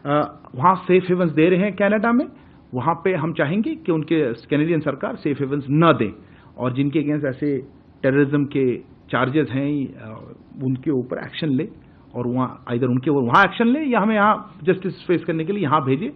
वहाँ safe havens दे रहे हैं कनाडा में, वहाँ पे हम चाहेंगे कि उनके कैनेडियन सरकार सेफ हेवन्स न दें और जिनके अगेंस्ट ऐसे टेररिज्म के चार्जेस हैं उनके ऊपर एक्शन ले और वहाँ आइदर उनके ऊपर वहाँ एक्शन ले या हमें यहाँ जस्टिस फेस करने के लिए यहाँ भेजे।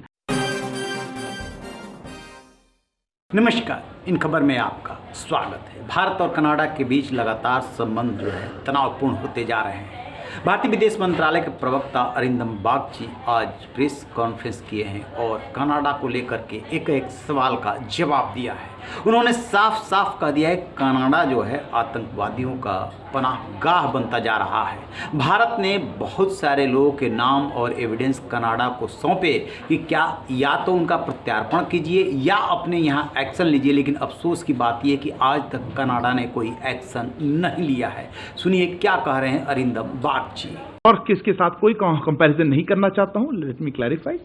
नमस्कार, इन खबर में आपका स्वागत है। भारत और कनाडा के बीच लगातार संबंध जो है तनावपूर्ण होते जा रहे हैं। भारतीय विदेश मंत्रालय के प्रवक्ता अरिंदम बागची आज प्रेस कॉन्फ्रेंस किए हैं और कनाडा को लेकर के एक एक सवाल का जवाब दिया है। उन्होंने साफ साफ कह दिया है कनाडा जो है आतंकवादियों का पनाहगाह बनता जा रहा है। भारत ने बहुत सारे लोगों के नाम और एविडेंस कनाडा को सौंपे कि क्या या तो उनका प्रत्यार्पण कीजिए या अपने यहाँ एक्शन लीजिए, लेकिन अफसोस की बात यह कि आज तक कनाडा ने कोई एक्शन नहीं लिया है। सुनिए क्या कह रहे हैं अरिंदम बागची। और किसके साथ कोई कंपैरिजन नहीं करना चाहता हूँ, लेट मी क्लैरिफाई।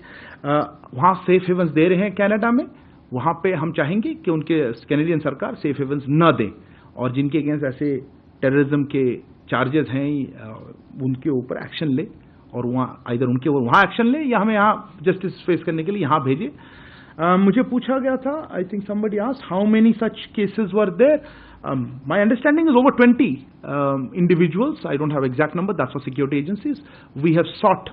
वहाँ सेफ हेवन्स दे रहे हैं कनाडा में, वहाँ पे हम चाहेंगे कि उनके कैनेडियन सरकार सेफ हेवन्स न दें और जिनके अगेंस्ट ऐसे टेररिज्म के चार्जेस हैं उनके ऊपर एक्शन ले और वहाँ आइदर उनके ऊपर वहाँ एक्शन ले या हमें यहाँ जस्टिस फेस करने के लिए यहाँ भेजे। मुझे पूछा गया था, I think somebody asked how many such cases were there. My understanding is over 20 individuals. I don't have exact number. That's for security agencies. We have sought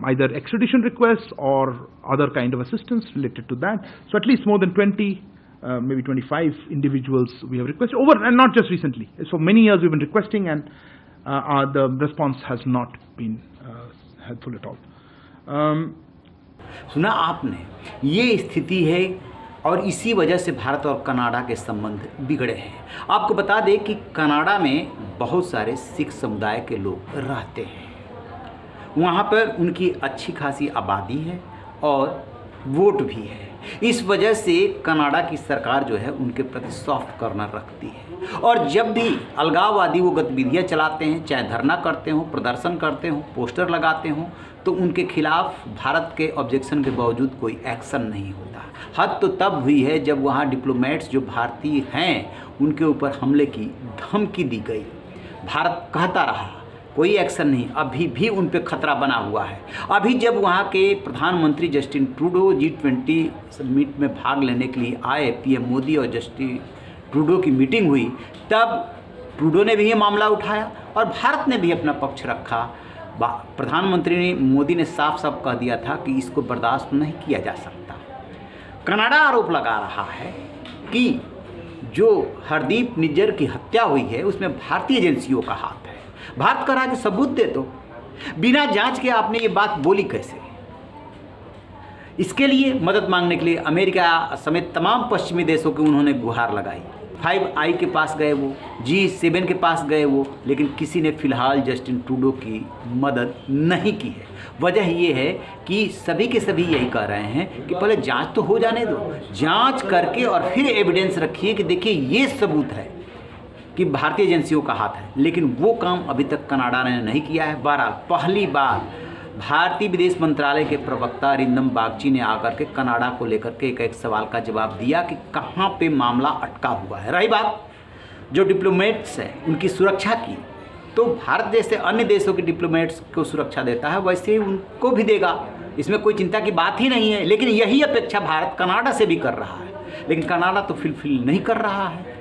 either extradition requests or other kind of assistance related to that. So at least more than 20, maybe 25 individuals we have requested over, and not just recently. So many years we've been requesting, and the response has not been helpful at all. सुना आपने, ये स्थिति है और इसी वजह से भारत और कनाडा के संबंध बिगड़े हैं। आपको बता दें कि कनाडा में बहुत सारे सिख समुदाय के लोग रहते हैं। वहाँ पर उनकी अच्छी खासी आबादी है और वोट भी है। इस वजह से कनाडा की सरकार जो है उनके प्रति सॉफ्ट कॉर्नर रखती है और जब भी अलगाववादी वो गतिविधियाँ चलाते हैं, चाहे धरना करते हों, प्रदर्शन करते हों, पोस्टर लगाते हों, तो उनके खिलाफ भारत के ऑब्जेक्शन के बावजूद कोई एक्शन नहीं होता। हद तो तब हुई है जब वहाँ डिप्लोमेट्स जो भारतीय हैं उनके ऊपर हमले की धमकी दी गई। भारत कहता रहा कोई एक्शन नहीं, अभी भी उन पे खतरा बना हुआ है। अभी जब वहाँ के प्रधानमंत्री जस्टिन ट्रूडो G20 समिट में भाग लेने के लिए आए, पीएम मोदी और जस्टिन ट्रूडो की मीटिंग हुई, तब ट्रूडो ने भी ये मामला उठाया और भारत ने भी अपना पक्ष रखा। प्रधानमंत्री मोदी ने साफ साफ कह दिया था कि इसको बर्दाश्त नहीं किया जा सकता। कनाडा आरोप लगा रहा है कि जो हरदीप निज्जर की हत्या हुई है उसमें भारतीय एजेंसियों का हाथ है। भारत कह रहा है कि सबूत दे दो। बिना जांच के आपने ये बात बोली कैसे? इसके लिए मदद मांगने के लिए अमेरिका समेत तमाम पश्चिमी देशों की उन्होंने गुहार लगाई। 5i के पास गए वो, G7 के पास गए वो, लेकिन किसी ने फिलहाल जस्टिन ट्रूडो की मदद नहीं की है। वजह ये है कि सभी के सभी यही कह रहे हैं कि पहले जांच तो हो जाने दो, जांच करके और फिर एविडेंस रखिए कि देखिए ये सबूत है कि भारतीय एजेंसियों का हाथ है। लेकिन वो काम अभी तक कनाडा ने नहीं किया है। बहरहाल पहली बार भारतीय विदेश मंत्रालय के प्रवक्ता अरिंदम बागची ने आकर के कनाडा को लेकर के एक सवाल का जवाब दिया कि कहाँ पे मामला अटका हुआ है। रही बात जो डिप्लोमेट्स हैं उनकी सुरक्षा की, तो भारत जैसे अन्य देशों के डिप्लोमेट्स को सुरक्षा देता है वैसे ही उनको भी देगा, इसमें कोई चिंता की बात ही नहीं है। लेकिन यही अपेक्षा भारत कनाडा से भी कर रहा है, लेकिन कनाडा तो फिलफिल नहीं कर रहा है।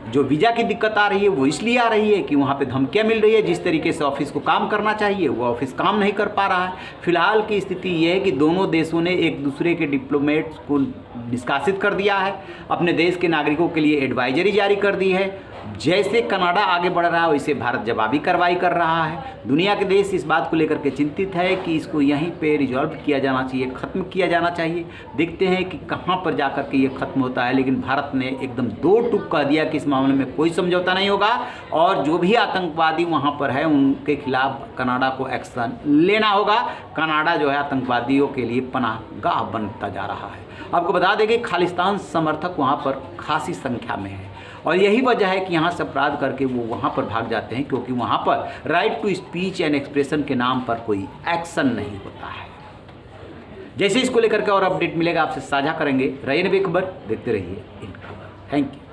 जो वीज़ा की दिक्कत आ रही है वो इसलिए आ रही है कि वहाँ पे धमकियाँ मिल रही है। जिस तरीके से ऑफिस को काम करना चाहिए वो ऑफिस काम नहीं कर पा रहा है। फिलहाल की स्थिति ये है कि दोनों देशों ने एक दूसरे के डिप्लोमेट्स को निष्कासित कर दिया है, अपने देश के नागरिकों के लिए एडवाइजरी जारी कर दी है। जैसे कनाडा आगे बढ़ रहा है वैसे भारत जवाबी कार्रवाई कर रहा है। दुनिया के देश इस बात को लेकर के चिंतित है कि इसको यहीं पे रिजॉल्व किया जाना चाहिए, ख़त्म किया जाना चाहिए। देखते हैं कि कहाँ पर जाकर के ये ख़त्म होता है। लेकिन भारत ने एकदम दो टूक कह दिया कि इस मामले में कोई समझौता नहीं होगा और जो भी आतंकवादी वहाँ पर है उनके खिलाफ कनाडा को एक्शन लेना होगा। कनाडा जो है आतंकवादियों के लिए पनाहगाह बनता जा रहा है। आपको बता दें कि खालिस्तान समर्थक वहाँ पर खासी संख्या में है और यही वजह है कि यहाँ से अपराध करके वो वहाँ पर भाग जाते हैं, क्योंकि वहाँ पर right to speech and expression के नाम पर कोई एक्शन नहीं होता है। जैसे इसको लेकर के और अपडेट मिलेगा आपसे साझा करेंगे। रहिए बेखबर, देखते रहिए इन खबर। Thank you.